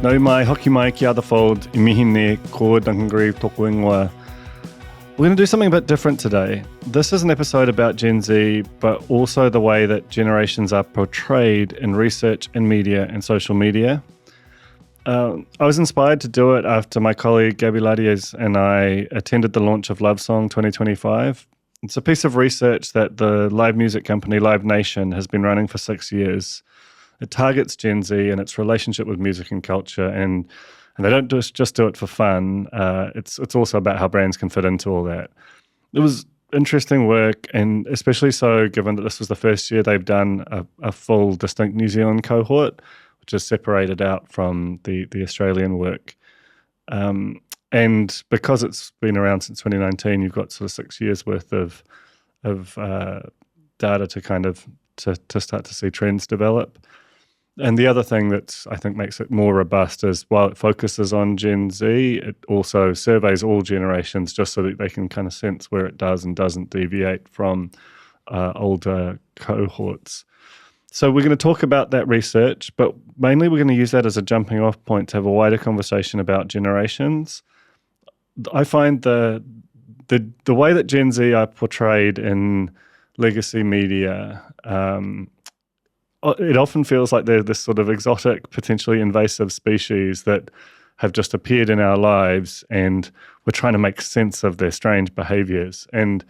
Nau mai, hoki mai ki other fold, I mihi ne ko Duncan Greive tōku ingoa. We're going to do something a bit different today. This is an episode about Gen Z, but also the way that generations are portrayed in research and media and social media. I was inspired to do it after my colleague Gabi Lardies and I attended the launch of Love Song 2025. It's a piece of research that the live music company Live Nation has been running for 6 years. It targets Gen Z and its relationship with music and culture, and they don't just do it for fun. It's also about how brands can fit into all that. It was interesting work, and especially so given that this was the first year they've done a full distinct New Zealand cohort, which is separated out from the Australian work. And because it's been around since 2019, you've got sort of 6 years worth of data to kind of to start to see trends develop. And the other thing that I think makes it more robust is while it focuses on Gen Z, it also surveys all generations just so that they can kind of sense where it does and doesn't deviate from older cohorts. So we're going to talk about that research, but mainly we're going to use that as a jumping off point to have a wider conversation about generations. I find the way that Gen Z are portrayed in legacy media, it often feels like they're this sort of exotic, potentially invasive species that have just appeared in our lives, and we're trying to make sense of their strange behaviors. And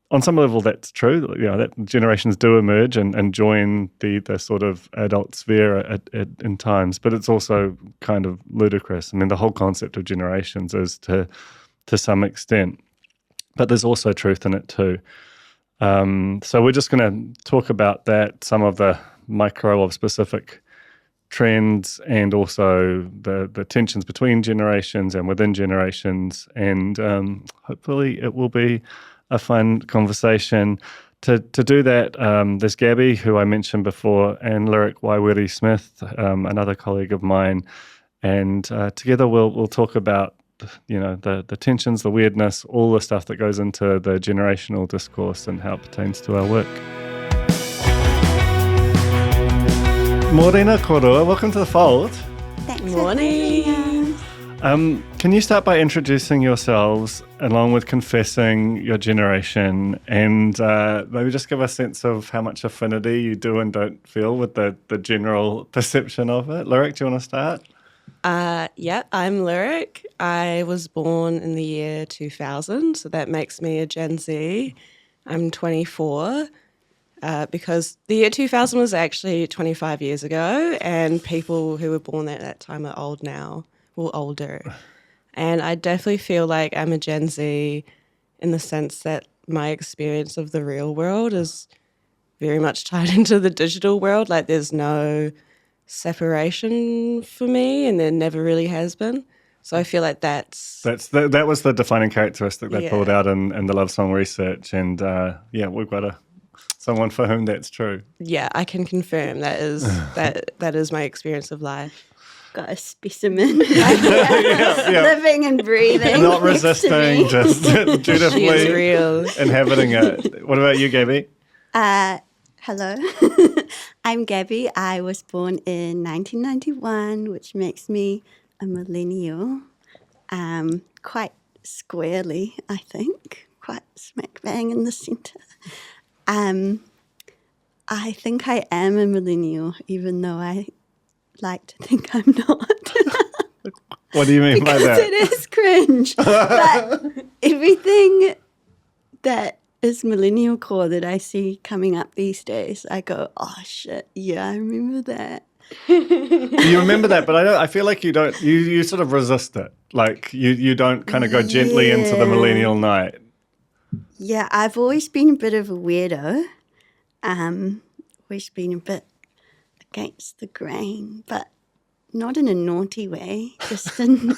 on some level, that's true. You know, that generations do emerge and join the sort of adult sphere in times, but it's also kind of ludicrous. I mean, the whole concept of generations is to some extent, but there's also truth in it too. So we're just going to talk about that, some of the micro of specific trends, and also the tensions between generations and within generations. And hopefully it will be a fun conversation. To do that, there's Gabi, who I mentioned before, and lyric Waiwiri-Smith, another colleague of mine. And together we'll talk about the tensions, the weirdness, all the stuff that goes into the generational discourse and how it pertains to our work. Morena Korua, welcome to the fold. Thanks. Morning. Can you start by introducing yourselves along with confessing your generation, and maybe just give a sense of how much affinity you do and don't feel with the general perception of it? Lyric, do you want to start? Yeah, I'm Lyric. I was born in the year 2000, so that makes me a Gen Z. I'm 24 because the year 2000 was actually 25 years ago, and people who were born at that time are old now, or older. And I definitely feel like I'm a Gen Z in the sense that my experience of the real world is very much tied into the digital world. Like, there's no separation for me, and there never really has been. So I feel like that was the defining characteristic they pulled out in the Love Song research, and we've got someone for whom that's true. Yeah, I can confirm that is my experience of life. Got a specimen living and breathing. Not resisting, just dutifully inhabiting it. What about you, Gabi? Hello, I'm Gabi. I was born in 1991, which makes me a millennial. Quite squarely, I think. Quite smack bang in the centre. I think I am a millennial, even though I like to think I'm not. What do you mean by that? Because it is cringe. But everything that is millennial core that I see coming up these days, I go, oh shit, yeah, I remember that. You remember that, but I feel like you don't. You sort of resist it. Like you don't kind of go gently into the millennial night. Yeah, I've always been a bit of a weirdo. Always been a bit against the grain, but not in a naughty way. Just in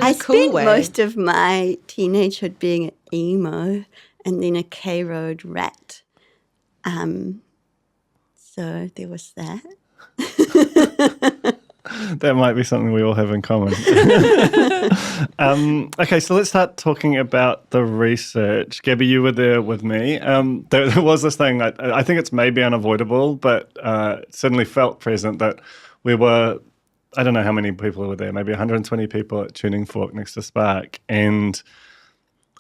a cool way. I spent most of my teenagehood being an emo and then a K-Road rat. So there was that. That might be something we all have in common. Okay, so let's start talking about the research. Gabi, you were there with me. There was this thing, I think it's maybe unavoidable, but it certainly felt present, that we were I don't know how many people were there, maybe 120 people at Tuning Fork next to Spark. And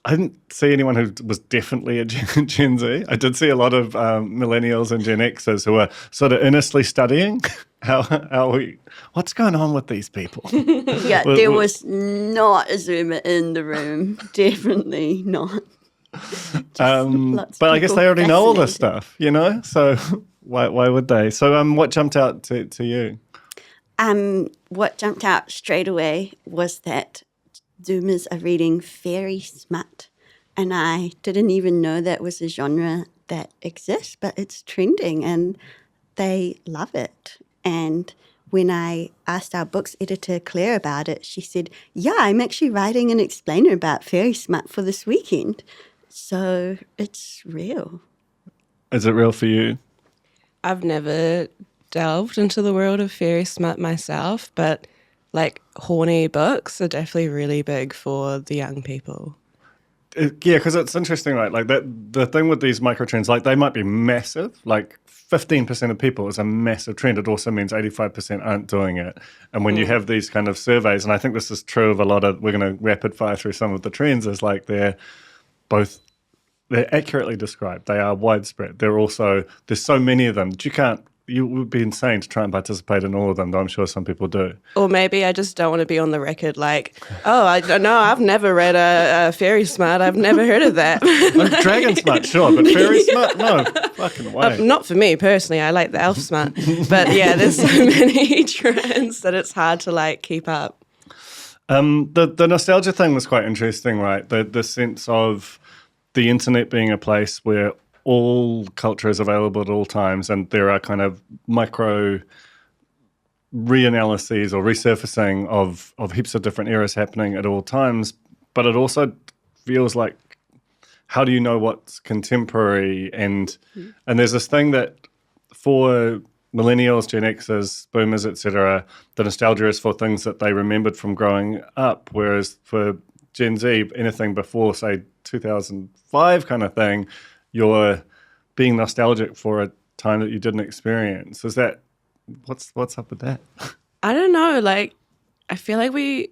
I didn't see anyone who was definitely a Gen Z. I did see a lot of millennials and Gen Xers who were sort of earnestly studying what's going on with these people. Yeah, there was not a Zoomer in the room. Definitely not. But I guess they already know all this stuff, So why would they? So what jumped out to you? What jumped out straight away was that Zoomers are reading fairy smut, and I didn't even know that was a genre that exists, but it's trending and they love it. And when I asked our books editor Claire about it, she said, yeah, I'm actually writing an explainer about fairy smut for this weekend. So it's real. Is it real for you? I've never delved into the world of fairy smut myself, but like horny books are definitely really big for the young people. Yeah, because it's interesting, right? Like the thing with these microtrends, like they might be massive, like 15% of people is a massive trend. It also means 85% aren't doing it. And when you have these kind of surveys, and I think this is true of a lot of, we're going to rapid fire through some of the trends, is like they're accurately described. They are widespread. There's so many of them that you would be insane to try and participate in all of them, though I'm sure some people do. Or maybe I just don't want to be on the record like, oh, I don't know, I've never read a fairy smut. I've never heard of that. Dragon smut, sure, but fairy smut? No, fucking way. Not for me personally. I like the elf smut. But yeah, there's so many trends that it's hard to like keep up. The nostalgia thing was quite interesting, right? The sense of the internet being a place where all culture is available at all times, and there are kind of micro reanalyses or resurfacing of heaps of different eras happening at all times. But it also feels like, how do you know what's contemporary? And there's this thing that for millennials, Gen Xers, boomers, etc., the nostalgia is for things that they remembered from growing up, whereas for Gen Z, anything before, say, 2005 kind of thing, you're being nostalgic for a time that you didn't experience. Is that what's up with that? I don't know. Like, I feel like we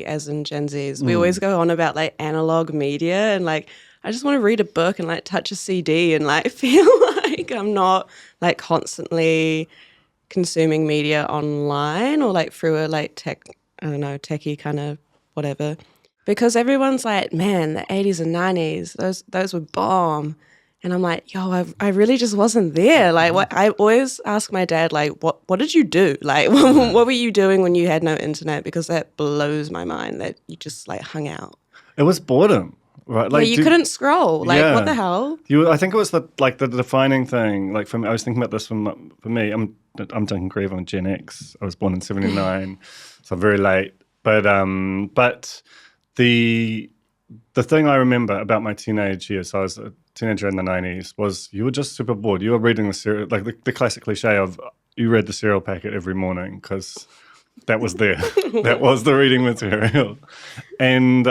as in Gen Zs, we always go on about like analog media, and like I just want to read a book and like touch a CD and like feel like I'm not like constantly consuming media online or like through a like techie kind of whatever. Because everyone's like, man, the 80s and 90s, those were bomb. And I'm like, yo, I really just wasn't there. Like, I always ask my dad, like, what did you do? Like, what were you doing when you had no internet? Because that blows my mind that you just like hung out. It was boredom, right? Like, you couldn't scroll. Like, what the hell? I think it was the defining thing. Like for me, I was thinking about this for me. I'm Duncan Greive. I'm Gen X. I was born in '79, so very late. But the thing I remember about my teenage years, so I was a teenager in the 90s, was you were just super bored. You were reading the serial, like the classic cliche of you read the cereal packet every morning because that was there. That was the reading material. And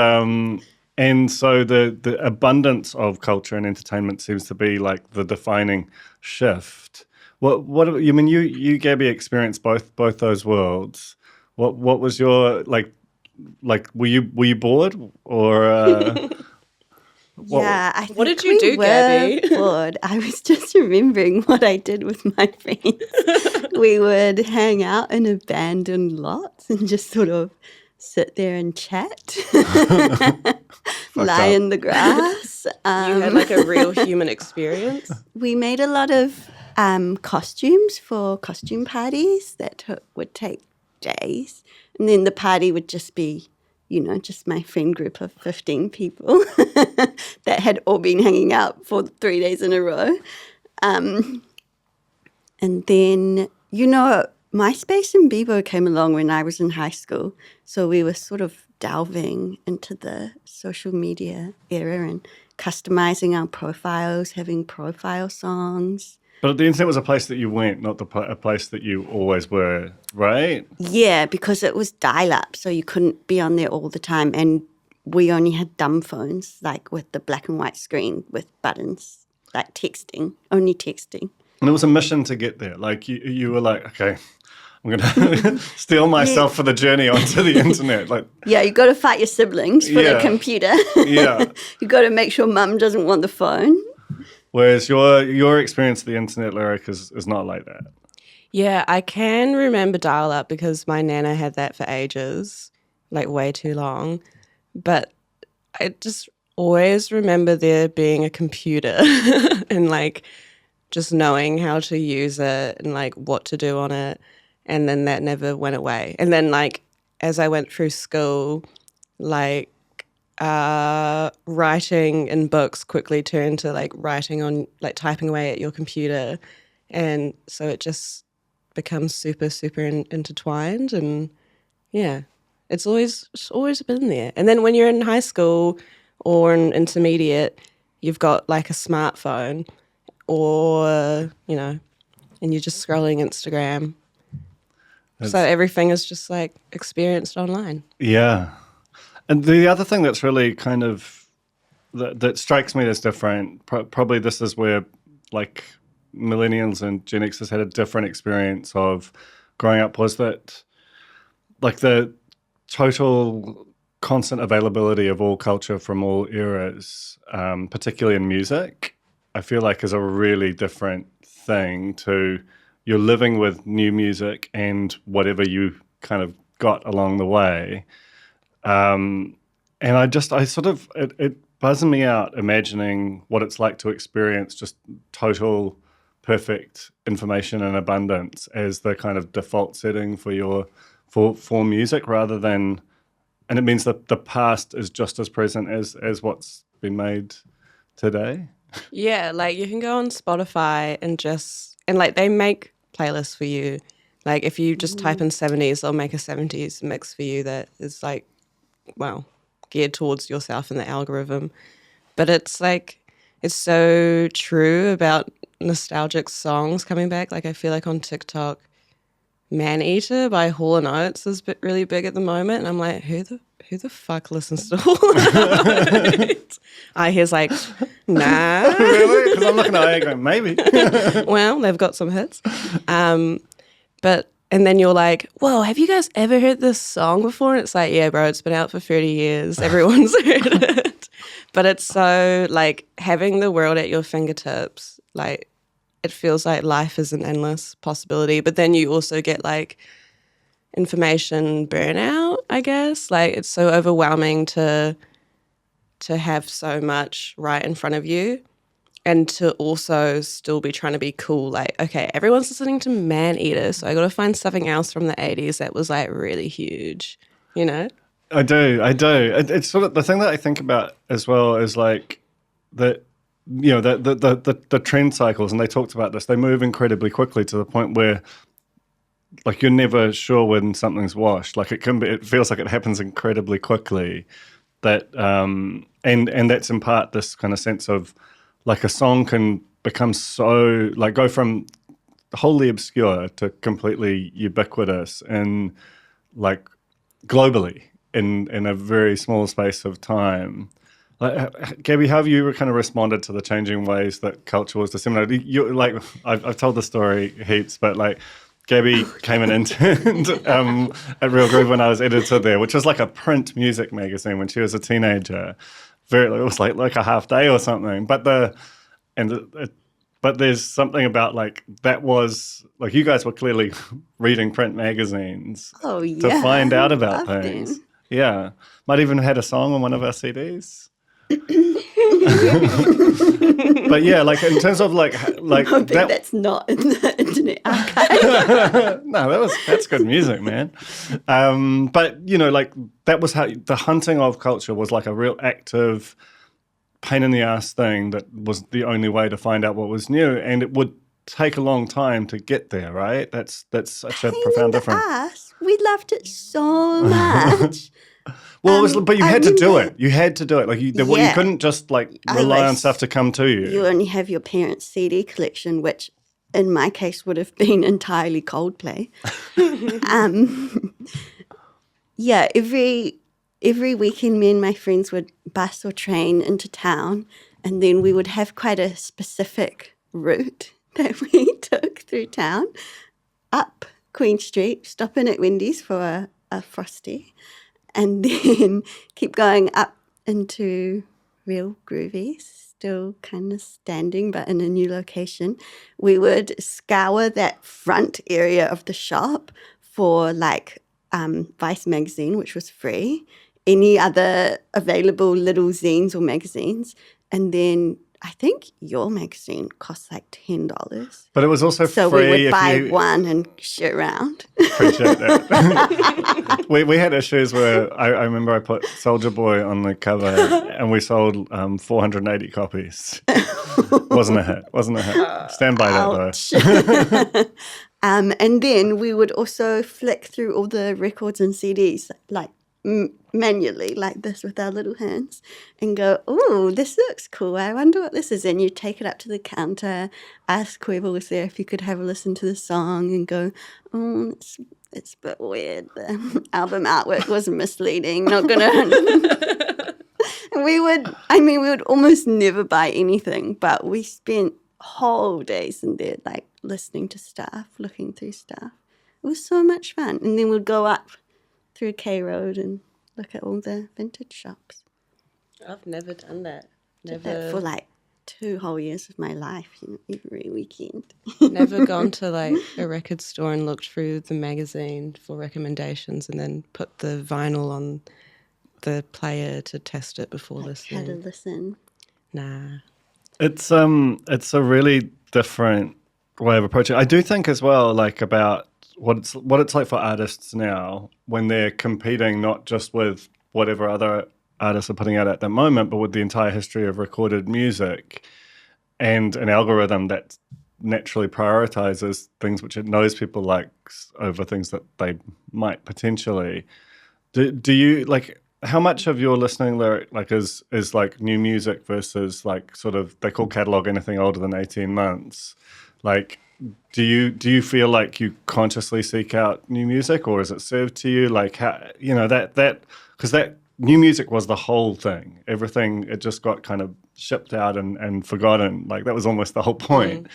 so the abundance of culture and entertainment seems to be like the defining shift. What you mean? You Gabi experienced both those worlds. What was your like were you bored or? Yeah, I think what did you do, Gabi? Bored. I was just remembering what I did with my friends. We would hang out in abandoned lots and just sort of sit there and chat, lie in the grass. You had like a real human experience. We made a lot of costumes for costume parties that would take days, and then the party would just be, just my friend group of 15 people that had all been hanging out for 3 days in a row. And then, MySpace and Bebo came along when I was in high school. So we were sort of delving into the social media era and customizing our profiles, having profile songs. But the internet was a place that you went, not a place that you always were, right? Yeah, because it was dial-up, so you couldn't be on there all the time. And we only had dumb phones, like with the black and white screen with buttons, like only texting. And it was a mission to get there. Like you were like, okay, I'm going to steel myself for the journey onto the internet. Like, yeah, you got to fight your siblings for the Yeah. computer. Yeah. You got to make sure mum doesn't want the phone. Whereas your experience of the internet, Lyric, is not like that. Yeah, I can remember dial-up because my nana had that for ages, like way too long. But I just always remember there being a computer and like just knowing how to use it and like what to do on it. And then that never went away. And then like as I went through school, like writing in books quickly turned to like writing on like typing away at your computer. And so it just becomes super, super intertwined. And yeah, it's always been there. And then when you're in high school or in intermediate, you've got like a smartphone or, you know, and you're just scrolling Instagram. So everything is just like experienced online. Yeah. And the other thing that's really kind of, that strikes me as different, probably this is where like millennials and Gen Xers had a different experience of growing up, was that like the total constant availability of all culture from all eras, particularly in music, I feel like is a really different thing to you're living with new music and whatever you kind of got along the way. And it buzzes me out imagining what it's like to experience just total perfect information and abundance as the kind of default setting for music, rather than, and it means that the past is just as present as what's been made today. Yeah, like you can go on Spotify and like they make playlists for you. Like if you just type in 70s, they'll make a 70s mix for you that is like, well, geared towards yourself in the algorithm. But it's like, it's so true about nostalgic songs coming back. Like I feel like on TikTok, Man Eater by Hall & Oates is really big at the moment. And I'm like, who the fuck listens to Hall & Oates? I hear like, nah. Really? Because I'm looking at it going, maybe. Well, they've got some hits. And then you're like, whoa, have you guys ever heard this song before? And it's like, yeah, bro, it's been out for 30 years. Everyone's heard it. But it's so, like, having the world at your fingertips, like, it feels like life is an endless possibility. But then you also get, like, information burnout, I guess. Like, it's so overwhelming to have so much right in front of you. And to also still be trying to be cool, like, okay, everyone's listening to Man Eater, so I got to find something else from the 80s that was, like, really huge, you know? I do. It's sort of the thing that I think about as well is, like, that, you know, the trend cycles, and they talked about this, they move incredibly quickly to the point where, like, you're never sure when something's washed. Like, it feels like it happens incredibly quickly. That, and that's in part this kind of sense of, like a song can become so, like go from wholly obscure to completely ubiquitous and like globally in a very small space of time. Like, Gabi, how have you kind of responded to the changing ways that culture was disseminated? You like, I've told the story heaps, but like Gabi came and interned at Real Groove when I was editor there, which was like a print music magazine when she was a teenager. It was like a half day or something, but there's something about like that was like you guys were clearly reading print magazines to find out about things. Them. Yeah, might even have had a song on one of our CDs. But yeah, like in terms of like I think that's not in the Internet Archive. No, that's good music, man. But you know, like that was how the hunting of culture was like a real active pain in the ass thing that was the only way to find out what was new, and it would take a long time to get there. Right? That's such a profound difference. We loved it so much. Well, but you had to do it. You had to do it. Like you couldn't just like rely on stuff to come to you. You only have your parents' CD collection, which in my case would have been entirely Coldplay. Yeah, every weekend, me and my friends would bus or train into town, and then we would have quite a specific route that we took through town, up Queen Street, stop in at Wendy's for a Frosty, and then keep going up into Real Groovy, still kind of standing but in a new location. We would scour that front area of the shop for like Vice magazine, which was free, any other available little zines or magazines, and then I think your magazine costs like $10. But it was also So free. we would if buy you one and share around. appreciate that. we had issues where I remember I put Soldier Boy on the cover and we sold 480 copies. Wasn't a hit. Stand by that though. And then we would also flick through all the records and CDs like manually like this with our little hands and go, oh, this looks cool. I wonder what this is. And you take it up to the counter, ask whoever was there if you could have a listen to the song and go, oh, it's a bit weird. The album artwork was misleading. Not going to... We would almost never buy anything, but we spent whole days in there like listening to stuff, looking through stuff. It was so much fun. And then we'd go up through K Road and look at all the vintage shops. I've never done that. Did that for like 2 whole years of my life, every weekend. Never gone to like a record store and looked through the magazine for recommendations and then put the vinyl on the player to test it before listening. Had to listen. Nah. It's a really different way of approaching it. I do think as well, like about what it's like for artists now when they're competing not just with whatever other artists are putting out at the moment, but with the entire history of recorded music and an algorithm that naturally prioritizes things which it knows people like over things that they might potentially. Do you like? How much of your listening lyric like is like new music versus like sort of they call catalog anything older than 18 months? Like, do you feel like you consciously seek out new music, or is it served to you? Like, how, that because that new music was the whole thing. Everything, it just got kind of shipped out and forgotten. Like that was almost the whole point.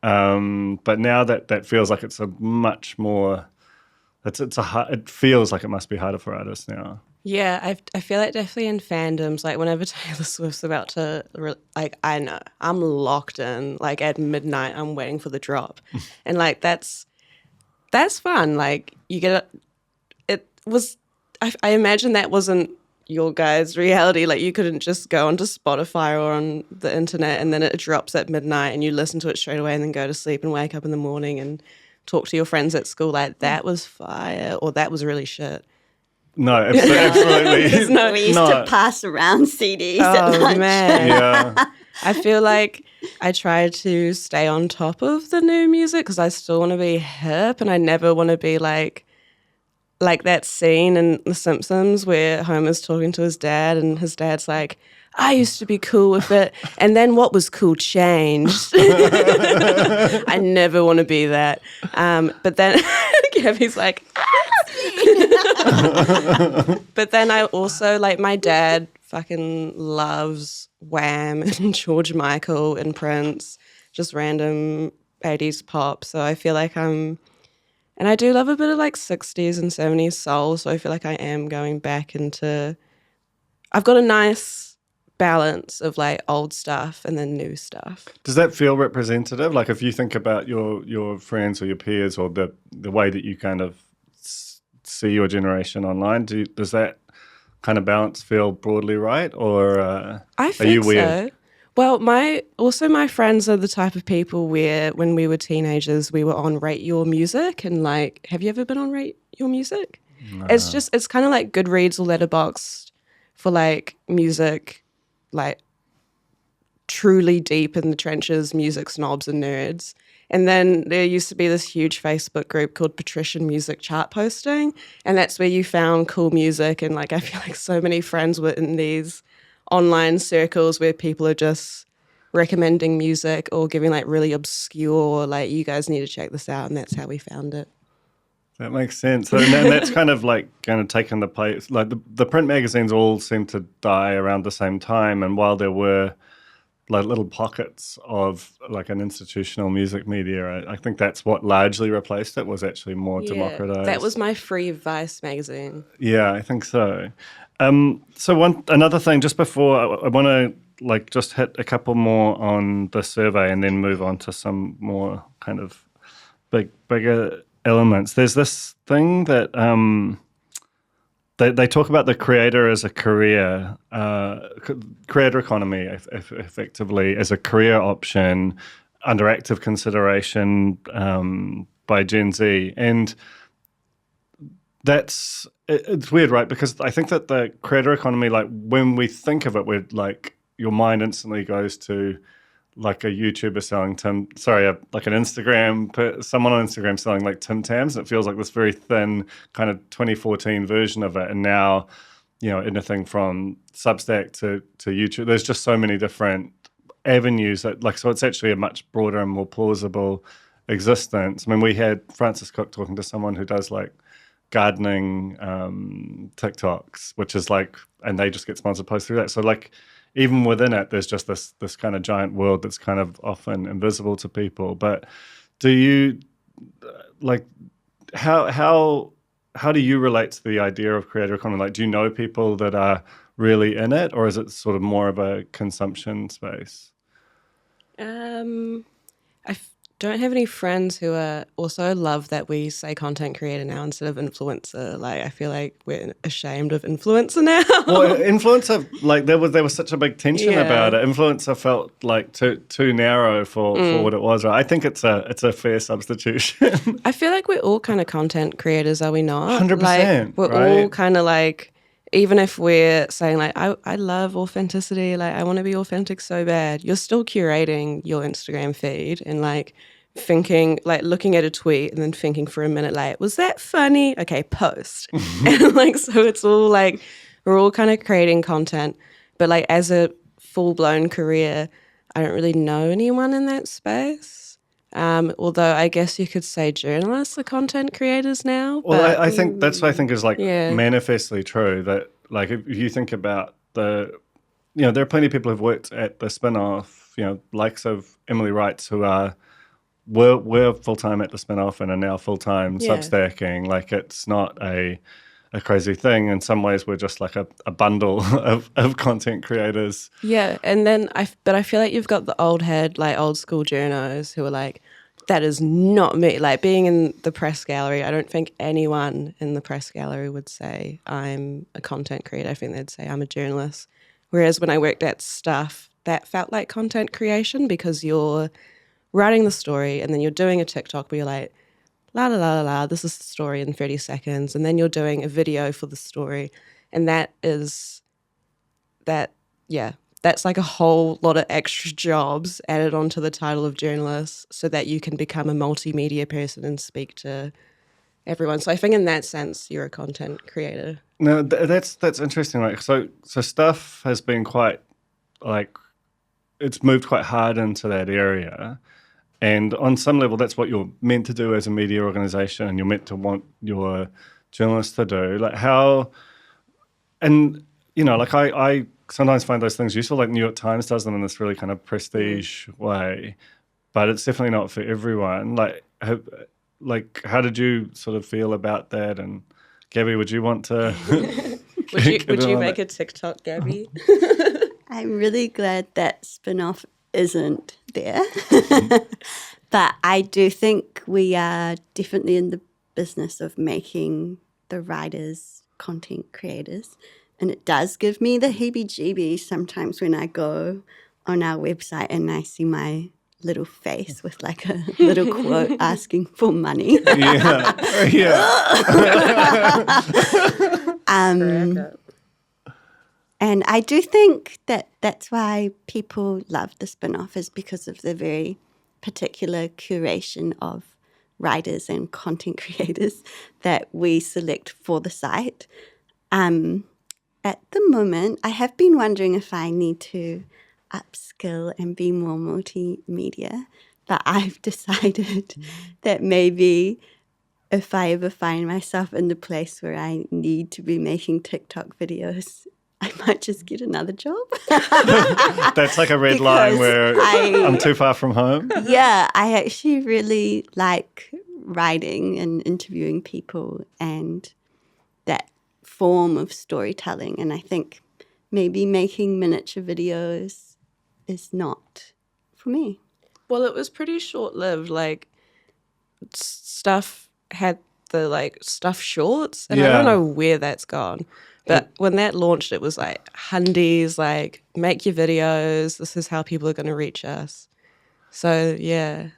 But now that feels like it's a much more. It feels like it must be harder for artists now. Yeah, I feel like definitely in fandoms, like whenever Taylor Swift's about to, I know, I'm locked in, like at midnight, I'm waiting for the drop. And like, that's fun. Like you get I imagine that wasn't your guys' reality. Like you couldn't just go onto Spotify or on the internet and then it drops at midnight and you listen to it straight away and then go to sleep and wake up in the morning and talk to your friends at school like that was fire or that was really shit. No, absolutely. We used to pass around CDs at lunch. Man. Yeah. I feel like I try to stay on top of the new music because I still want to be hip and I never want to be like that scene in The Simpsons where Homer's talking to his dad and his dad's like, I used to be cool with it and then what was cool changed. I never want to be that. But then Gabi's like, but then I also, like, my dad fucking loves Wham and George Michael and Prince, just random 80s pop. So I feel like and I do love a bit of like 60s and 70s soul. So I feel like I am going back I've got a nice balance of like old stuff and then new stuff. Does that feel representative? Like if you think about your friends or your peers or the way that you kind of see your generation online, does that kind of balance feel broadly right, or I think are you weird? So. Well, my friends are the type of people where when we were teenagers, we were on Rate Your Music, and like, have you ever been on Rate Your Music? No. It's kind of like Goodreads or Letterboxd for like music, like truly deep in the trenches, music snobs and nerds. And then there used to be this huge Facebook group called Patrician Music Chart Posting, and that's where you found cool music. And like I feel like so many friends were in these online circles where people are just recommending music or giving like really obscure, like you guys need to check this out, and that's how we found it. That makes sense. And then that's kind of like kind of taken the place. Like the print magazines all seem to die around the same time, and while there were like little pockets of like an institutional music media. I think that's what largely replaced it, was actually more democratized. That was my free Vice magazine. Yeah, I think so. So another thing, just before I want to like just hit a couple more on the survey and then move on to some more kind of bigger elements. There's this thing that they talk about the creator as a career, creator economy, effectively as a career option under active consideration by Gen Z. And it's weird, right? Because I think that the creator economy, like when we think of it, we're like, your mind instantly goes to like a YouTuber selling like an someone on Instagram selling like Tim Tams. And it feels like this very thin kind of 2014 version of it. And now, anything from Substack to YouTube, there's just so many different avenues so it's actually a much broader and more plausible existence. I mean, we had Francis Cook talking to someone who does like gardening TikToks, which is like, and they just get sponsored posts through that. So like, even within it, there's just this kind of giant world that's kind of often invisible to people. But do you like how do you relate to the idea of creator economy? Like, do you know people that are really in it, or is it sort of more of a consumption space? Don't have any friends who also love that we say content creator now instead of influencer. Like, I feel like we're ashamed of influencer now. Well, influencer, like there was such a big tension about it. Influencer felt like too narrow for what it was. Right? I think it's a fair substitution. I feel like we're all kind of content creators, are we not? 100%. Like, we're right? all kind of like, even if we're saying like, I love authenticity, like I want to be authentic so bad, you're still curating your Instagram feed and like thinking, like looking at a tweet and then thinking for a minute, like, was that funny? Okay, post. And like, so it's all like, we're all kind of creating content. But like as a full-blown career, I don't really know anyone in that space. Although I guess you could say journalists are content creators now. Well, I think that's what I think is like manifestly true, that like if you think about there are plenty of people who've worked at the spin-off, likes of Emily Wrights who were full-time at the spin-off and are now full-time substacking. Like it's not a crazy thing. In some ways, we're just like a bundle of content creators. Yeah, and then I feel like you've got the old head, like old school journos who are like, that is not me. Like being in the press gallery, I don't think anyone in the press gallery would say I'm a content creator. I think they'd say I'm a journalist. Whereas when I worked at Stuff, that felt like content creation because you're writing the story and then you're doing a TikTok where you're like, la, la, la, la, la, this is the story in 30 seconds. And then you're doing a video for the story. And that's like a whole lot of extra jobs added onto the title of journalist so that you can become a multimedia person and speak to everyone. So I think in that sense, you're a content creator. No, that's interesting. Right? So Stuff has been quite like, it's moved quite hard into that area. And on some level, that's what you're meant to do as a media organization, and you're meant to want your journalists to do. Like how, and like I sometimes find those things useful. Like New York Times does them in this really kind of prestige way, but it's definitely not for everyone. Like how did you sort of feel about that? And Gabi, would you want to? would you make a TikTok, Gabi? I'm really glad that spin-off isn't there. But I do think we are definitely in the business of making the writers content creators. And it does give me the heebie-jeebies sometimes when I go on our website and I see my little face with like a little quote asking for money. And I do think that that's why people love the spin-off, is because of the very particular curation of writers and content creators that we select for the site. At the moment, I have been wondering if I need to upskill and be more multimedia, but I've decided that maybe if I ever find myself in the place where I need to be making TikTok videos, I might just get another job. That's like a red line Because where I'm too far from home. Yeah, I actually really like writing and interviewing people and that form of storytelling. And I think maybe making miniature videos is not for me. Well, it was pretty short-lived. Like, stuff had the, like, stuff shorts, and I don't know where that's gone. But when that launched, it was like, Hundies, like, make your videos. This is how people are going to reach us. So, yeah.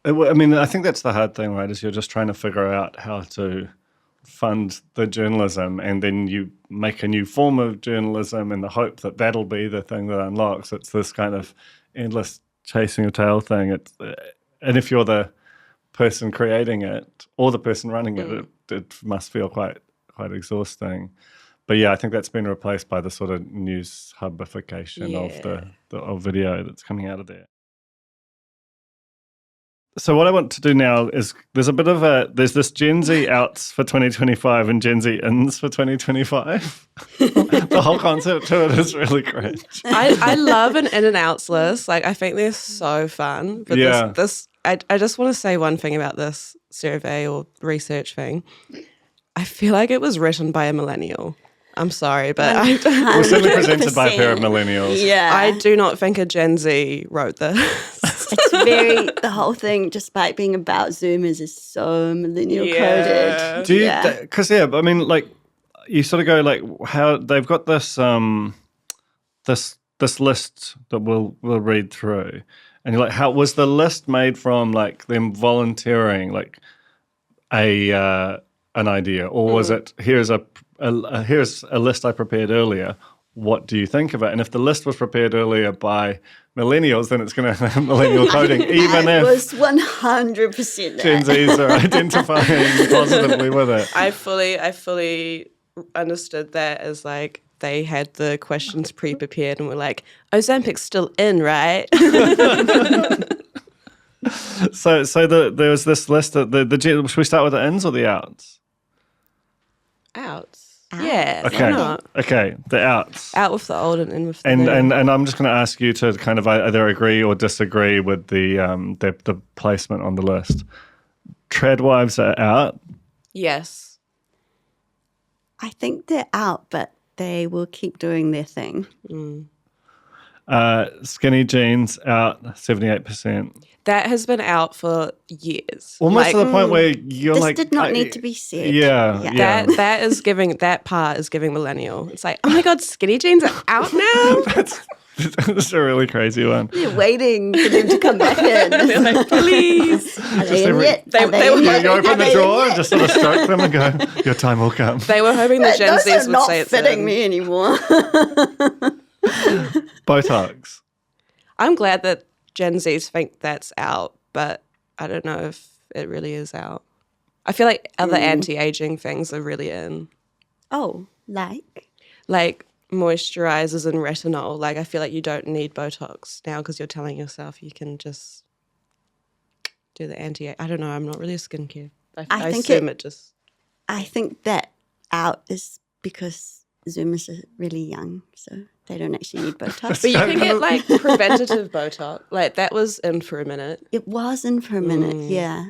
I mean, I think that's the hard thing, right, is you're just trying to figure out how to fund the journalism, and then you make a new form of journalism in the hope that that'll be the thing that unlocks. It's this kind of endless chasing your tail thing. And if you're the person creating it or the person running it, it must feel quite exhausting. But yeah, I think that's been replaced by the sort of news hubification of video that's coming out of there. So what I want to do now is there's this Gen Z outs for 2025 and Gen Z ins for 2025. The whole concept to it is really great. I love an in and outs list. Like, I think they're so fun. But I just want to say one thing about this survey or research thing. I feel like it was written by a millennial. I'm sorry, but we're certainly presented by a pair of millennials. Yeah. I do not think a Gen Z wrote this. It's the whole thing, despite being about Zoomers, is so millennial coded. Do you, because I mean, like, you sort of go like, how they've got this this list that we'll read through, and you're like, how was the list made from, like, them volunteering, like, an idea, or was it here's a list I prepared earlier? What do you think of it? And if the list was prepared earlier by millennials, then it's going to have millennial coding, even if it was 100% Gen Zs are identifying positively with it. I fully understood that as, like, they had the questions pre-prepared and were like, Ozempic's still in, right? So there was this list that should we start with the ins or the outs? Outs. Yeah. Okay. Why not? Okay. The outs. Out with the old and in with the And new. and I'm just going to ask you to kind of either agree or disagree with the placement on the list. Tradwives are out. Yes. I think they're out, but they will keep doing their thing. Skinny jeans out 78%. That has been out for years. Almost to the point where you're This like, did not need to be said. Yeah. That part is giving millennial. It's like, oh my God, skinny jeans are out now? That's a really crazy one. They're waiting for them to come back in. They're like, please. Are they in yet? They Are they were in You yet? open Are the they drawer in and yet? just sort of stroke them and go, your time will come. They were hoping the Gen Those Zs are would not say it's fitting in. me anymore. Botox. I'm glad that Gen Zs think that's out, but I don't know if it really is out. I feel like other anti-aging things are really in. Oh, like? Like moisturizers and retinol. Like, I feel like you don't need Botox now because you're telling yourself you can just do the anti-age. I don't know. I'm not really a skincare. I think assume it just... I think that out is because Zoomers are really young, so they don't actually need Botox. But you can get, like, preventative Botox. Like, that was in for a minute. It was in for a minute, yeah.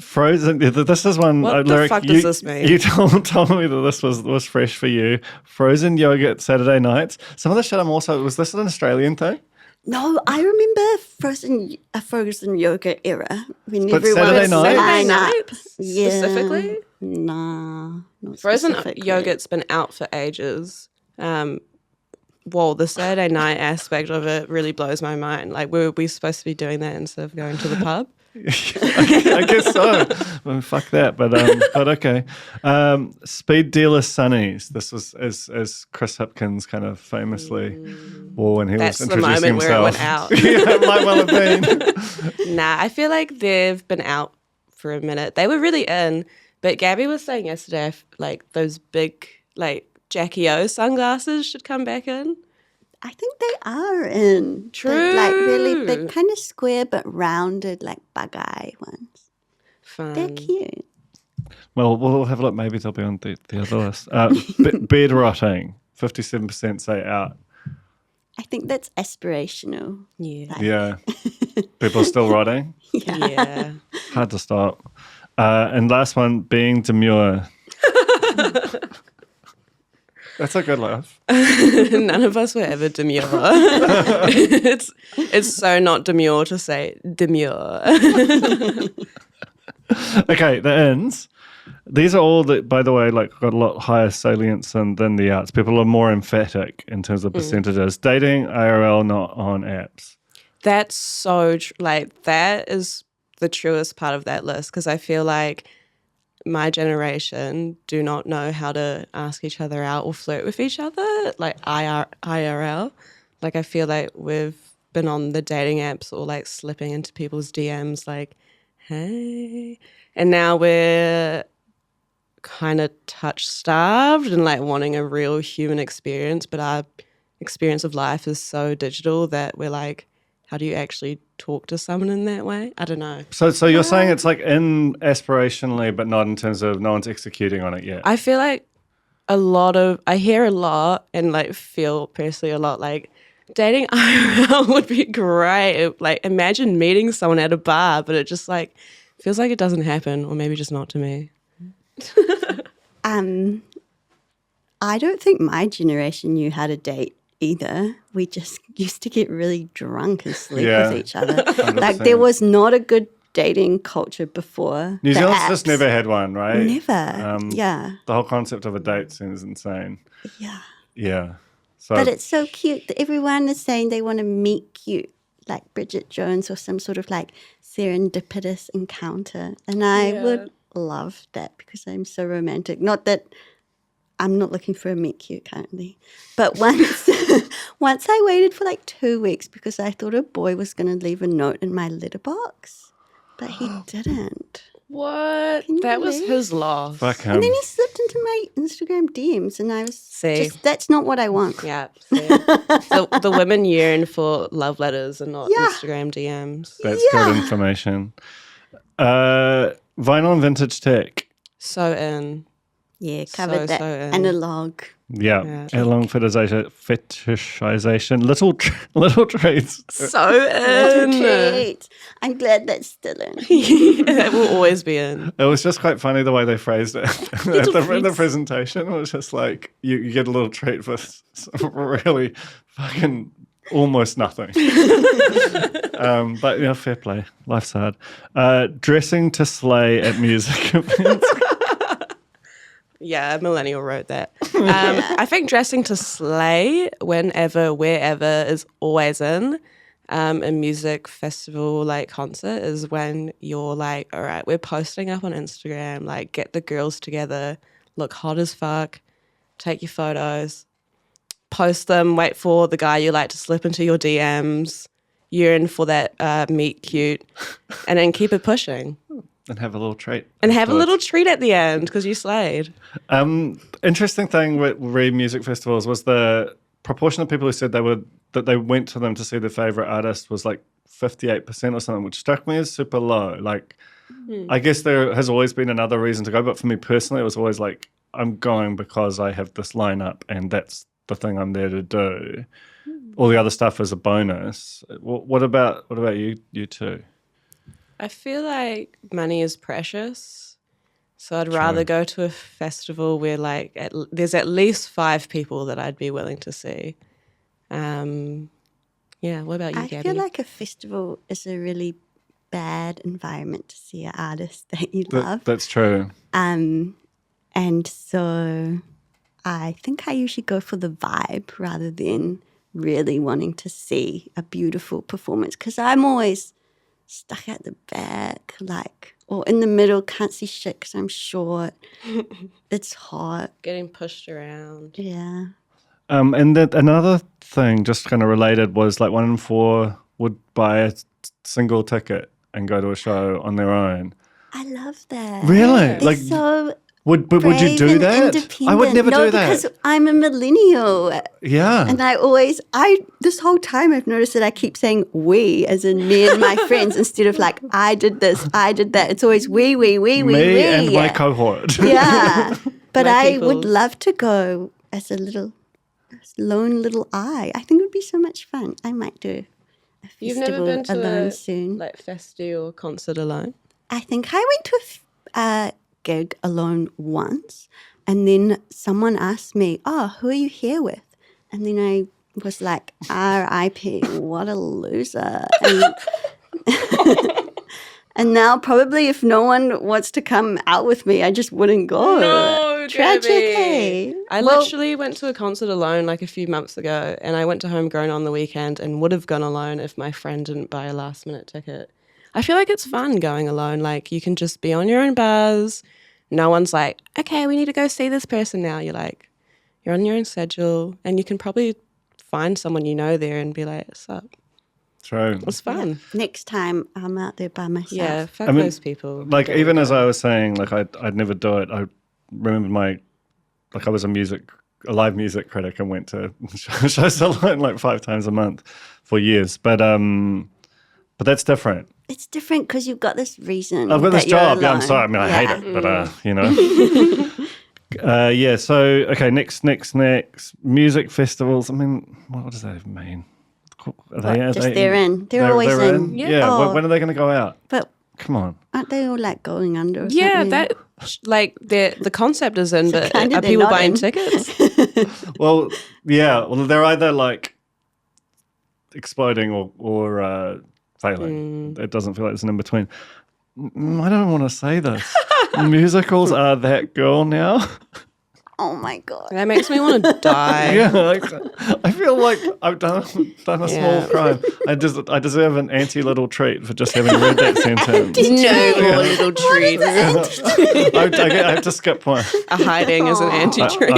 Frozen. This is one. What the Lyric, fuck does this mean? You told me that this was fresh for you. Frozen yogurt Saturday nights. Some of the shit was this an Australian thing? No, I remember frozen yogurt era when But everyone Saturday was night? line up. nights specifically? Nah, not Frozen specifically. yogurt's been out for ages. Well, the Saturday night aspect of it really blows my mind. Like, were we supposed to be doing that instead of going to the pub? I guess so. Well, fuck that, but okay. Speed dealer Sunnies. This was as Chris Hipkins kind of famously wore when he That's was the introducing moment where it himself. went out. Yeah, it might well have been. Nah, I feel like they've been out for a minute. They were really in, but Gabi was saying yesterday, like, those big, like, Jackie O sunglasses should come back in. I think they are in. True. They're, like, really big, kind of square but rounded, like bug eye ones. Fun. They're cute. Well, we'll have a look. Maybe they'll be on the other list. Bed rotting. 57% say out. I think that's aspirational. Yeah. Yeah. People still rotting. Yeah. Hard to stop. And last one, being demure. That's a good laugh. None of us were ever demure. It's so not demure to say demure. Okay, the ins. These are all that, by the way, like got a lot higher salience than the outs. People are more emphatic in terms of percentages. Dating IRL, not on apps. That's so that is the truest part of that list, because I feel like my generation do not know how to ask each other out or flirt with each other, like IRL. Like, I feel like we've been on the dating apps or like slipping into people's DMs like, hey. And now we're kind of touch-starved and like wanting a real human experience, but our experience of life is so digital that we're like, how do you actually talk to someone in that way? I don't know. So you're saying it's like in aspirationally, but not in terms of no one's executing on it yet. I feel like I hear a lot and like feel personally a lot like dating IRL would be great. Like, imagine meeting someone at a bar, but it just like feels like it doesn't happen, or maybe just not to me. I don't think my generation knew how to date either. We just used to get really drunk and sleep with each other. 100%. Like, there was not a good dating culture before. New the Zealand's apps. just never had one, right? Never. Yeah. The whole concept of a date seems insane. Yeah. Yeah. So But it's so cute that everyone is saying they want to meet cute, like Bridget Jones or some sort of like serendipitous encounter. And I would love that because I'm so romantic. Not that I'm not looking for a meet cute currently. But once I waited for like 2 weeks because I thought a boy was going to leave a note in my letterbox, but he didn't. What? Can you That was believe? his loss. fuck him. And then he slipped into my Instagram DMs and I was See? just, that's not what I want. Yeah. See? the women yearn for love letters and not Yeah. Instagram DMs. That's good information. Vinyl and vintage tech. So in. Yeah, covered that so in. analog. Yeah. Along fetishization. Little treats. So in. Great. I'm glad that's still in. It will always be in. It was just quite funny the way they phrased it at the presentation. It was just like you get a little treat for some really fucking almost nothing. But yeah, fair play. Life's hard. Dressing to slay at music events. Yeah, Millennial wrote that. I think dressing to slay whenever, wherever is always in. A music festival like concert is when you're like, all right, we're posting up on Instagram, like get the girls together, look hot as fuck, take your photos, post them, wait for the guy you like to slip into your DMs, yearn for that meet cute, and then keep it pushing. And have a little treat. And have a little treat at the end because you slayed. Interesting thing with music festivals was the proportion of people who said they went to them to see their favorite artist was like 58% or something, which struck me as super low. Like, I guess there has always been another reason to go, but for me personally, it was always like, I'm going because I have this lineup and that's the thing I'm there to do. All the other stuff is a bonus. What about you two? I feel like money is precious, so I'd rather go to a festival where like there's at least 5 people that I'd be willing to see. Yeah, what about you, Gabi? I feel like a festival is a really bad environment to see an artist that you love. That's true. And so I think I usually go for the vibe rather than really wanting to see a beautiful performance because I'm always stuck at the back, like, or in the middle, can't see shit because I'm short. It's hot. Getting pushed around. Yeah. And then another thing, just kind of related, was like 1 in 4 would buy a single ticket and go to a show on their own. I love that. Really? It's so Would you brave do and that? independent. I would never no, do that. because I'm a millennial. Yeah. And this whole time I've noticed that I keep saying we, as in me and my friends, instead of like, I did this, I did that. It's always we. Me and my cohort. Yeah. But My I would peoples. love to go as a lone little I. I think it would be so much fun. I might do a You've festival never been to alone a soon. like festi or concert alone? I think I went to a gig alone once, and then someone asked me, "Oh, who are you here with?" And then I was like, "R.I.P. What a loser." And now probably if no one wants to come out with me, I just wouldn't go. No, Tragic, Gabi. hey? I Well, literally went to a concert alone like a few months ago, and I went to Homegrown on the weekend and would have gone alone if my friend didn't buy a last minute ticket. I feel like it's fun going alone. Like you can just be on your own buzz. No one's like, okay, we need to go see this person now. You're on your own schedule, and you can probably find someone you know there and be like, what's up? True. It's fun. next time I'm out there by myself. Yeah, fuck I mean, those people. Like There we even as go. I was saying, like I'd never do it. I remember I was a live music critic and went to shows alone like 5 times a month for years. But that's different. It's different because you've got this reason. I've got this that you're job. Yeah, I'm alone. sorry. I mean, I hate Yeah. it, but you know. Yeah. So next. Music festivals. I mean, what does that even mean? They're in. They're always in. Yeah. Oh. When are they going to go out? But Come on. aren't they all like going under? Or Yeah, something? that like the concept is in, but kinda are they're people not buying in. tickets? Well, yeah. Well, they're either like exploding or failing. It doesn't feel like there's an in between. I don't want to say this. Musicals are that girl now. Oh my god. That makes me want to die. Yeah, like, I feel like I've done a small Yeah. crime. I deserve an little treat for just having read that sentence. No more little treat. I have to skip one. A hiding is an anti-treat.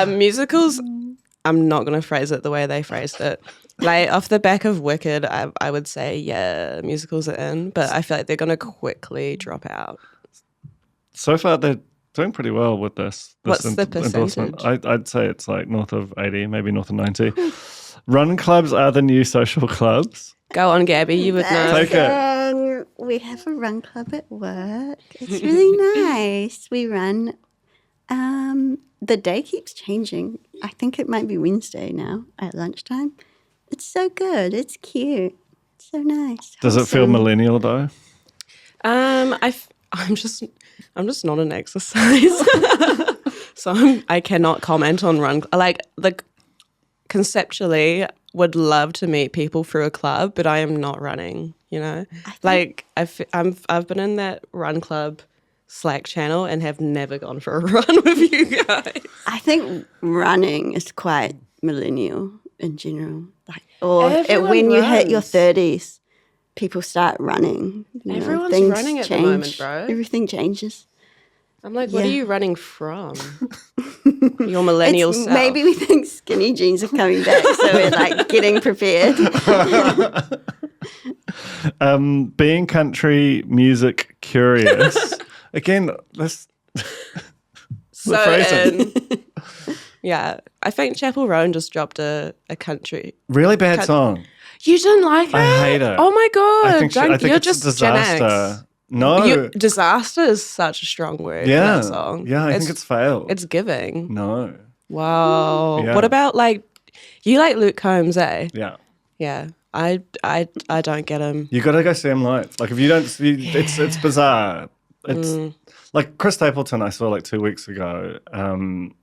Musicals, I'm not going to phrase it the way they phrased it. Like off the back of Wicked, I would say, yeah, musicals are in, but I feel like they're going to quickly drop out. So far, they're doing pretty well with this What's the endorsement. percentage? I'd say it's like north of 80, maybe north of 90. Run clubs are the new social clubs. Go on, Gabby, you would know. Take it. We have a run club at work. It's really nice. We run. The day keeps changing. I think it might be Wednesday now at lunchtime. It's so good. It's cute. It's so nice. Does it feel Wholesome. millennial though? I'm just not an exercise, so I cannot comment on run. Conceptually, would love to meet people through a club, but I am not running. You know, I've been in that run club Slack channel and have never gone for a run with you guys. I think running is quite millennial in general. Everyone when you hit your runs. 30s, people start running. You know, Everyone's things running at the change. moment, bro. Everything changes. I'm like, what are Yeah. you running from? Your millennial self. Maybe we think skinny jeans are coming back, so we're like getting prepared. Being country music curious. Again, let's So phrasing. yeah, I think Chapel Roan just dropped a country. really bad song. You didn't like it? I hate it. Oh my god! I think You're it's just a disaster. Gen X. No. Disaster is such a strong word Yeah. for that song. Yeah, I think it's failed. It's giving. No. Wow. Yeah. What about like you like Luke Combs, eh? Yeah. Yeah. I don't get him. You got to go see him live. Like if you don't see, it's bizarre. It's like Chris Stapleton I saw like 2 weeks ago, and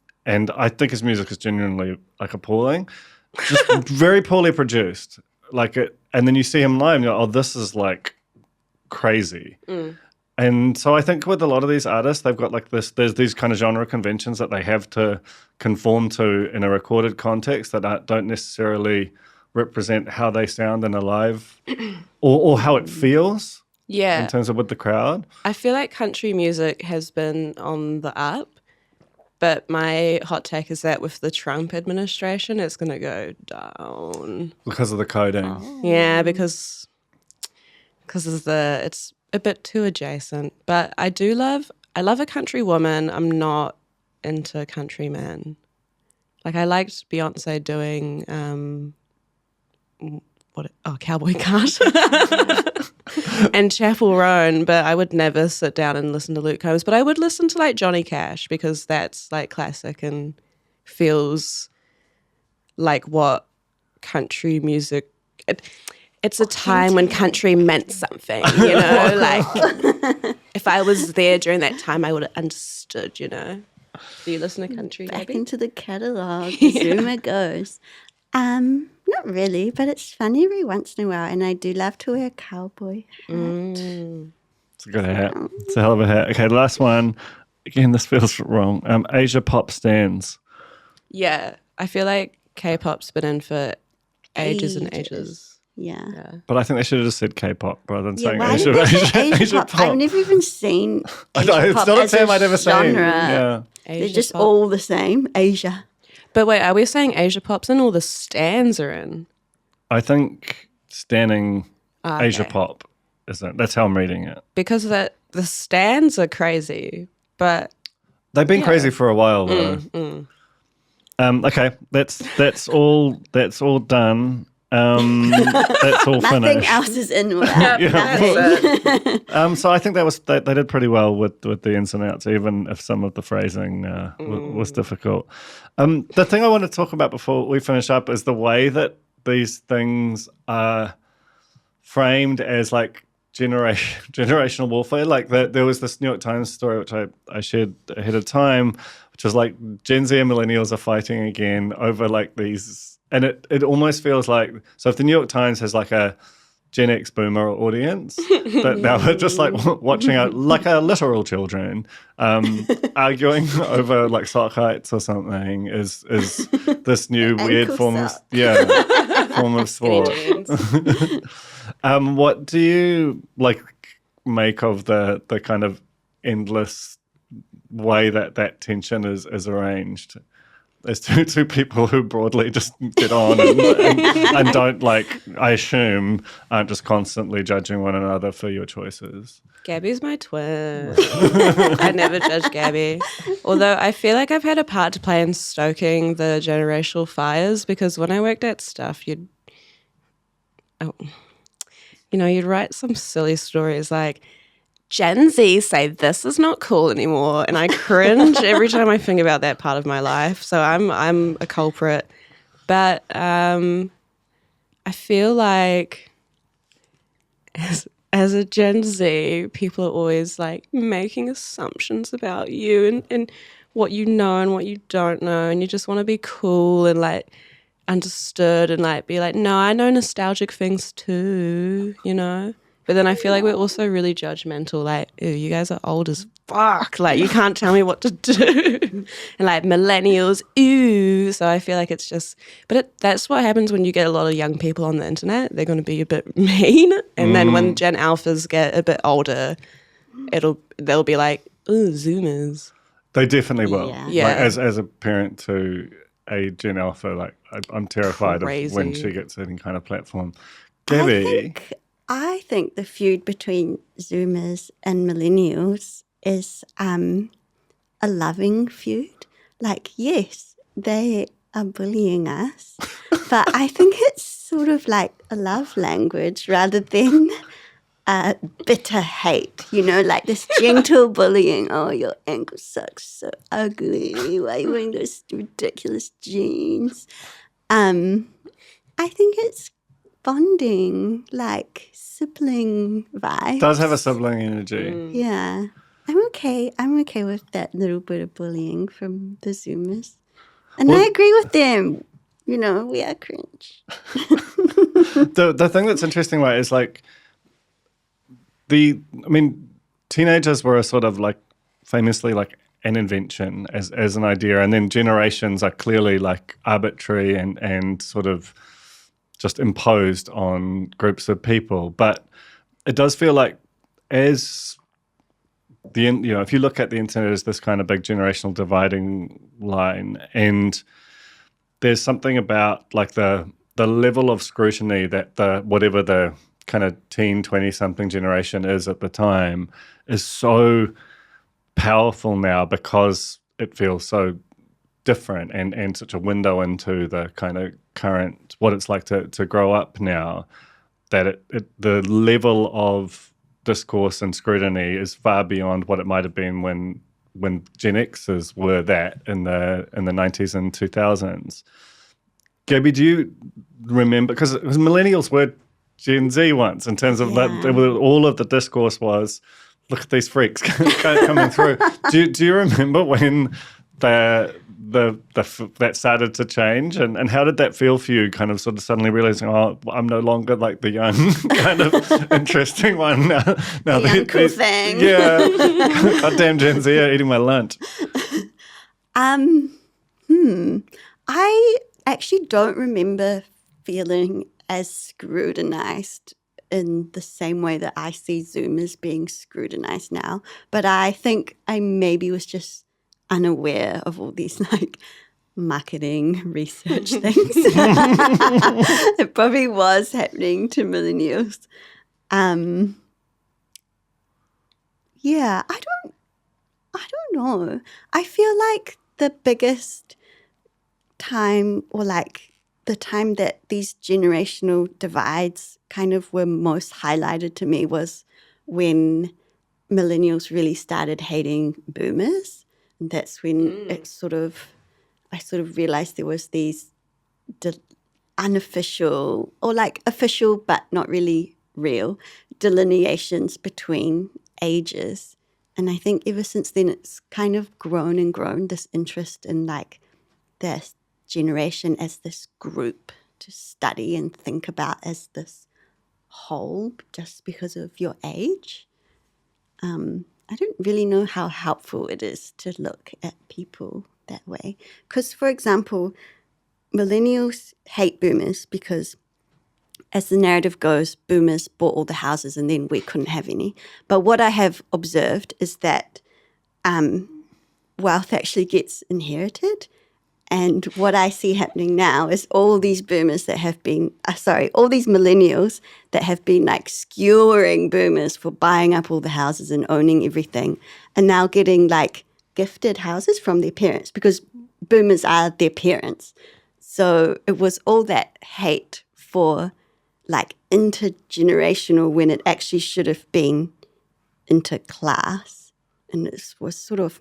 I think his music is genuinely like appalling, just very poorly produced. Like it, and then you see him live, and you're like, oh, this is like crazy. And so I think with a lot of these artists, they've got like this. There's these kind of genre conventions that they have to conform to in a recorded context that don't necessarily represent how they sound in a live or how it feels Yeah. in terms of with the crowd. I feel like country music has been on the up, but my hot take is that with the Trump administration, it's going to go down. Because of the coding. Yeah, because of a bit too adjacent. But I love a country woman. I'm not into country men. Like I liked Beyonce doing Cowboy Cut and Chapel Roan, but I would never sit down and listen to Luke Combs. But I would listen to like Johnny Cash because that's like classic and feels like what country music. It's a time when country meant something, you know. Like if I was there during that time, I would have understood, you know. Do you listen to country, Back Gabi? into the catalogue, Zuma goes. Not really, but it's fun every once in a while, and I do love to wear a cowboy hat. It's a good hat. It's a hell of a hat. Okay, last one. Again, this feels wrong. Asia pop stands. Yeah, I feel like K-pop's been in for ages and ages. Yeah. But I think they should have just said K-pop rather than saying why Asia, did they say Asia, Asia pop? I've never even seen I Asia know, it's pop not a as term I'd ever seen. genre. Yeah. They're Asia just pop. all the same. Asia. But wait, are we saying Asia pop's in or the stands are in? I think standing Okay. Asia pop, isn't it? That's how I'm reading it. Because the stands are crazy, but They've been crazy for a while though. Okay, that's all done. That's all Nothing finished. else is in without nothing. So I think they did pretty well with the ins and outs, even if some of the phrasing was difficult. The thing I want to talk about before we finish up is the way that these things are framed as like generational warfare. Like there was this New York Times story which I shared ahead of time, which was like Gen Z and millennials are fighting again over like these, and it almost feels like, so if the New York Times has like a Gen X boomer audience that now we're just like watching out like our literal children arguing over like sock heights or something is this new weird form of sport. What do you like make of the kind of endless way that tension is arranged? There's two people who broadly just get on and don't, like, I assume, aren't just constantly judging one another for your choices. Gabi's my twin. I never judge Gabi. Although I feel like I've had a part to play in stoking the generational fires, because when I worked at Stuff, you'd write some silly stories like, Gen Z say this is not cool anymore, and I cringe every time I think about that part of my life. So I'm a culprit, but I feel like as a Gen Z, people are always like making assumptions about you and what you know and what you don't know, and you just want to be cool and like understood and like be like, no, I know nostalgic things too, you know. But then I feel like we're also really judgmental, like, ew, you guys are old as fuck. Like, you can't tell me what to do. And, like, millennials, ew. So I feel like it's just, but that's what happens when you get a lot of young people on the internet. They're going to be a bit mean. And then when Gen Alphas get a bit older, they'll be like, ooh, Zoomers. They definitely will. Yeah. Like, as a parent to a Gen Alpha, like, I'm terrified of when she gets any kind of platform. Gabi. I think the feud between Zoomers and millennials is a loving feud. Like, yes, they are bullying us, but I think it's sort of like a love language rather than bitter hate, you know, like this gentle bullying. Oh, your ankle sucks, so ugly. Why are you wearing those ridiculous jeans? I think it's bonding, like sibling vibes. It does have a sibling energy. Yeah. I'm okay with that little bit of bullying from the Zoomers. And I agree with them. You know, we are cringe. The thing that's interesting, right, is like teenagers were a sort of like famously like an invention as an idea, and then generations are clearly like arbitrary and sort of just imposed on groups of people. But it does feel like if you look at the internet as this kind of big generational dividing line, and there's something about like the level of scrutiny that whatever the kind of teen, 20-something generation is at the time is so powerful now because it feels so different and such a window into the kind of current, what it's like to grow up now, that the level of discourse and scrutiny is far beyond what it might have been when Gen Xers were that in the 90s and 2000s. Gabi, do you remember, because millennials were Gen Z once in terms of that, all of the discourse was, look at these freaks coming through. Do you remember when that started to change, and how did that feel for you? Kind of sort of suddenly realizing, oh, I'm no longer like the young kind of interesting one now. The uncool thing. Yeah, goddamn Gen Z eating my lunch. I actually don't remember feeling as scrutinized in the same way that I see Zoomers being scrutinized now. But I think I maybe was just unaware of all these like marketing research things. It probably was happening to millennials. Yeah, I don't know. I feel like the biggest time, or like the time that these generational divides kind of were most highlighted to me, was when millennials really started hating boomers. And that's when I sort of realized there was these unofficial, or like official but not really real, delineations between ages. And I think ever since then it's kind of grown and grown, this interest in like this generation as this group to study and think about as this whole, just because of your age. I don't really know how helpful it is to look at people that way. Because, for example, millennials hate boomers because, as the narrative goes, boomers bought all the houses and then we couldn't have any. But what I have observed is that wealth actually gets inherited. And what I see happening now is all these boomers that have been, all these millennials that have been like skewering boomers for buying up all the houses and owning everything, and now getting like gifted houses from their parents because boomers are their parents. So it was all that hate for like intergenerational when it actually should have been interclass. And it was sort of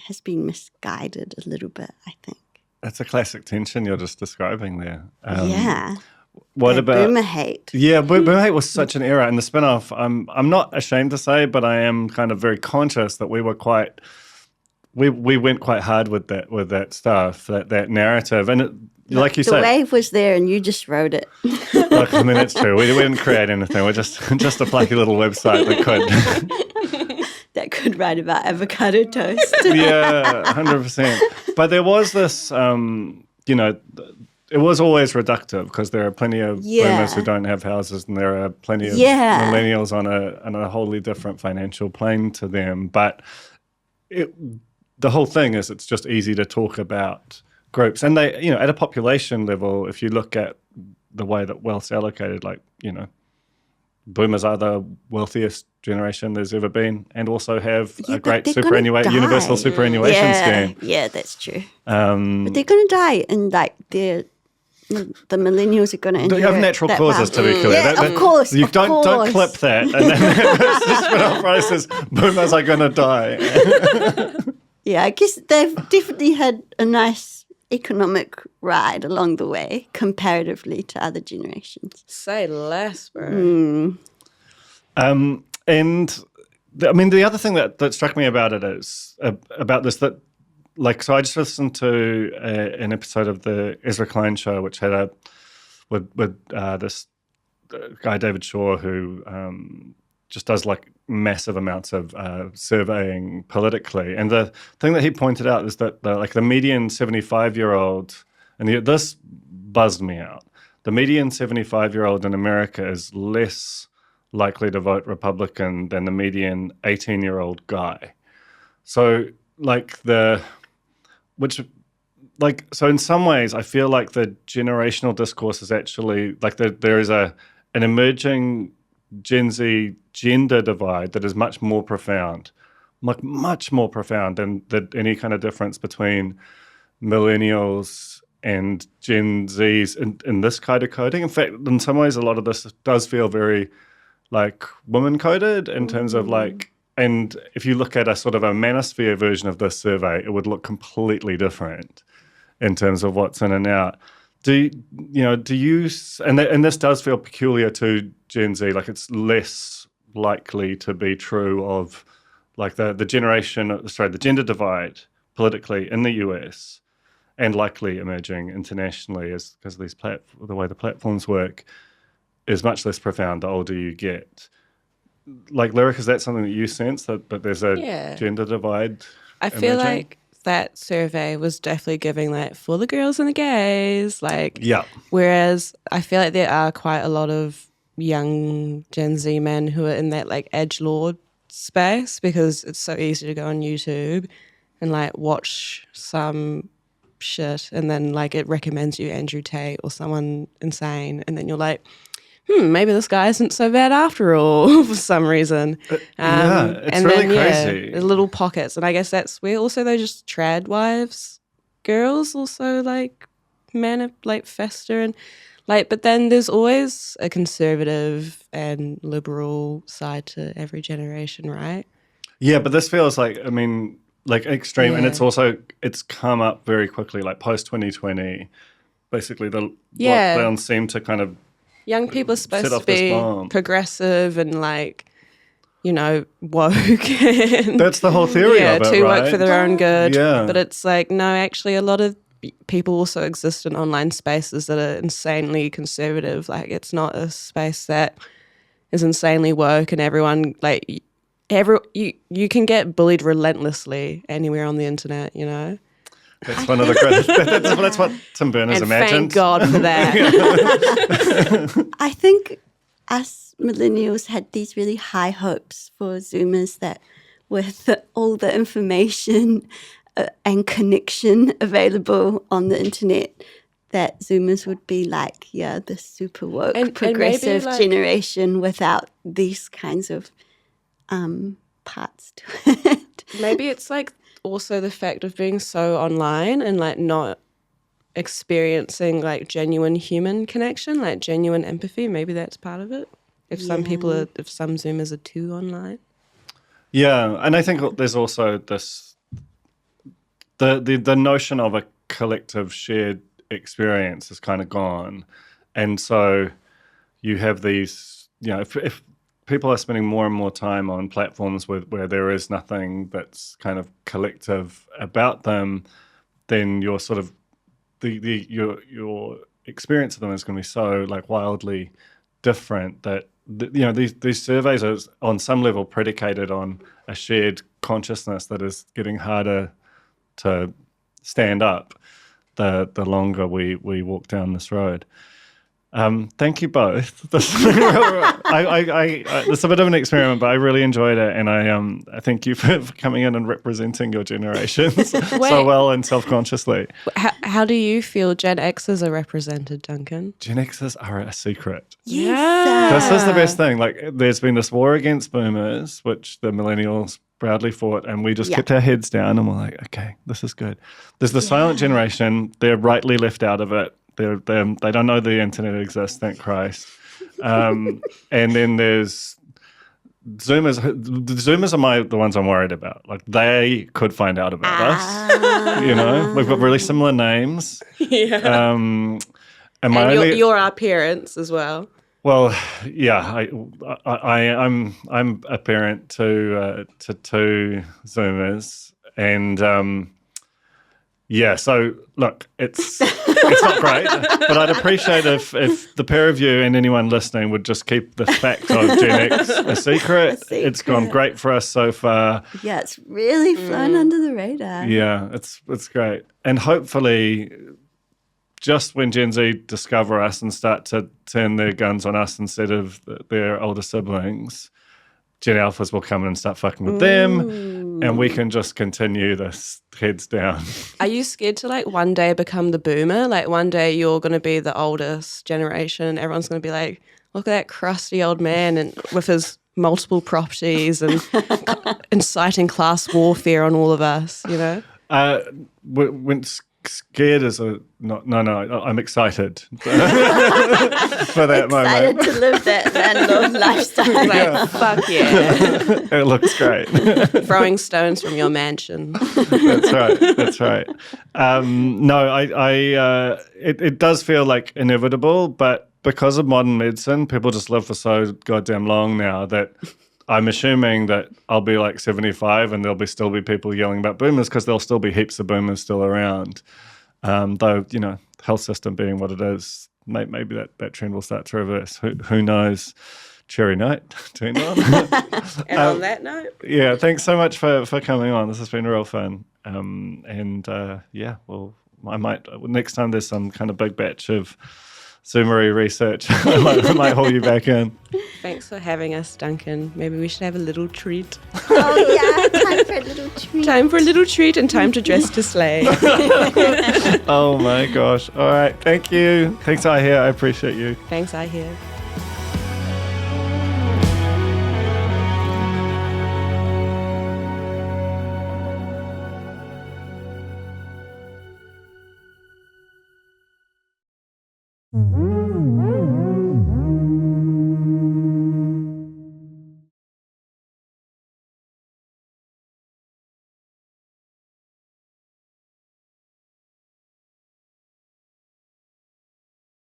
has been misguided a little bit, I think. That's a classic tension you're just describing there. Yeah. What about boomer hate? Yeah, boomer hate was such an era. And the spin-off, I'm not ashamed to say, but I am kind of very conscious that we went quite hard with that stuff, that narrative. And it, like you said, the wave was there and you just wrote it. Look, I mean, that's true. We didn't create anything. We're just a plucky little website that could write about avocado toast. Yeah, 100%. But there was this, it was always reductive because there are plenty of boomers who don't have houses, and there are plenty of millennials on a wholly different financial plane to them. But the whole thing is, it's just easy to talk about groups, and they, at a population level, if you look at the way that wealth's allocated, like, boomers are the wealthiest generation there's ever been, and also have a great universal superannuation scheme. Yeah, that's true. But they're going to die, and like the millennials are going to inherit. You have natural causes, to be clear. Yeah, of course. You don't clip that, and then the price says boomers are going to die. Yeah, I guess they've definitely had a nice economic ride along the way comparatively to other generations. Say less, bro. And the other thing that struck me about it is about this, that like, so I just listened to an episode of the Ezra Klein show, which had with this guy David Shaw, who just does like massive amounts of surveying politically. And the thing that he pointed out is that the median 75-year-old, and this buzzed me out, the median 75-year-old in America is less likely to vote Republican than the median 18-year-old guy. So so in some ways I feel like the generational discourse is actually like there is a an emerging Gen Z gender divide that is much more profound, much more profound than any kind of difference between millennials and Gen Zs in this kind of coding. In fact, in some ways, a lot of this does feel very like woman coded in terms of like, and if you look at a sort of a manosphere version of this survey, it would look completely different in terms of what's in and out. Do you, and this does feel peculiar to Gen Z, like it's less likely to be true of like the gender divide politically in the US and likely emerging internationally because these the way the platforms work is much less profound the older you get. Like, Lyric, is that something that you sense, that there's a gender divide I feel emerging? like that survey was definitely giving like for the girls and the gays, like, Yeah. whereas I feel like there are quite a lot of young Gen Z men who are in that like edgelord space because it's so easy to go on YouTube and like watch some shit and then like it recommends you Andrew Tate or someone insane and then you're like, maybe this guy isn't so bad after all for some reason. It's and really then, crazy. there's little pockets. And I guess that's where also those just trad wives, girls also like fester and like, but then there's always a conservative and liberal side to every generation, right? Yeah, but this feels like, I mean, like extreme, and it's come up very quickly, like post 2020. Basically, lockdowns seem to kind of young people are supposed set to off this be bomb. progressive and like, you know, woke. And, That's the whole theory of it, too right? woke for their own good. Yeah. But it's like, no, actually a lot of people also exist in online spaces that are insanely conservative. Like, it's not a space that is insanely woke and everyone, like, you can get bullied relentlessly anywhere on the internet, you know? That's one of the greatest. That's what Tim Berners And imagined. thank God for that. I think us millennials had these really high hopes for Zoomers that with all the information and connection available on the internet, that Zoomers would be like, the super woke, progressive maybe, like, generation without these kinds of parts to it. Maybe it's like also the fact of being so online and like not experiencing like genuine human connection, like genuine empathy. Maybe that's part of it. If some Zoomers are too online. Yeah, and I think there's also this the notion of a collective shared experience is kind of gone, and so you have these, you know, if people are spending more and more time on platforms where there is nothing that's kind of collective about them, then your sort of your experience of them is going to be so like wildly different that these surveys are on some level predicated on a shared consciousness that is getting harder to stand up the longer we walk down this road. Thank you both. This is a bit of an experiment, but I really enjoyed it, and I thank you for coming in and representing your generations so well and self-consciously. How do you feel Gen Xers are represented, Duncan? Gen Xers are a secret. Yes. This is the best thing. Like, there's been this war against boomers, which the millennials proudly fought, and we just kept our heads down and we're like, okay, this is good. There's the silent generation. They're rightly left out of it. They don't know the internet exists, thank Christ. And then there's Zoomers. The Zoomers are the ones I'm worried about. Like, they could find out about us. You know, we've got really similar names. Yeah. And you're our parents as well. Well, yeah, I'm a parent to two Zoomers, and so look, it's not great, but I'd appreciate if the pair of you and anyone listening would just keep the fact of Gen X a secret. It's gone great for us so far. Yeah, it's really flown under the radar. Yeah, it's great, and hopefully, just when Gen Z discover us and start to turn their guns on us instead of their older siblings, Gen Alphas will come and start fucking with them, and we can just continue this heads down. Are you scared to like one day become the boomer? Like one day you're going to be the oldest generation and everyone's going to be like, look at that crusty old man and with his multiple properties and inciting class warfare on all of us, you know? When scared is a no. I'm excited for that moment. Excited to live that landlord lifestyle. Like, fuck yeah. It looks great. Throwing stones from your mansion. That's right. It does feel like inevitable, but because of modern medicine, people just live for so goddamn long now that I'm assuming that I'll be like 75 and there'll still be people yelling about boomers because there'll still be heaps of boomers still around. Though, you know, health system being what it is, maybe that trend will start to reverse. Who knows? Cherry night. Tune on. And on that note. Yeah, thanks so much for coming on. This has been real fun. Well, I might, next time there's some kind of big batch of Zoomery research, I might haul you back in. Thanks for having us, Duncan. Maybe we should have a little treat. Oh, yeah, time for a little treat. Time for a little treat and time to dress to slay. Oh, my gosh. All right. Thank you. Thanks, I appreciate you. Thanks, I hear.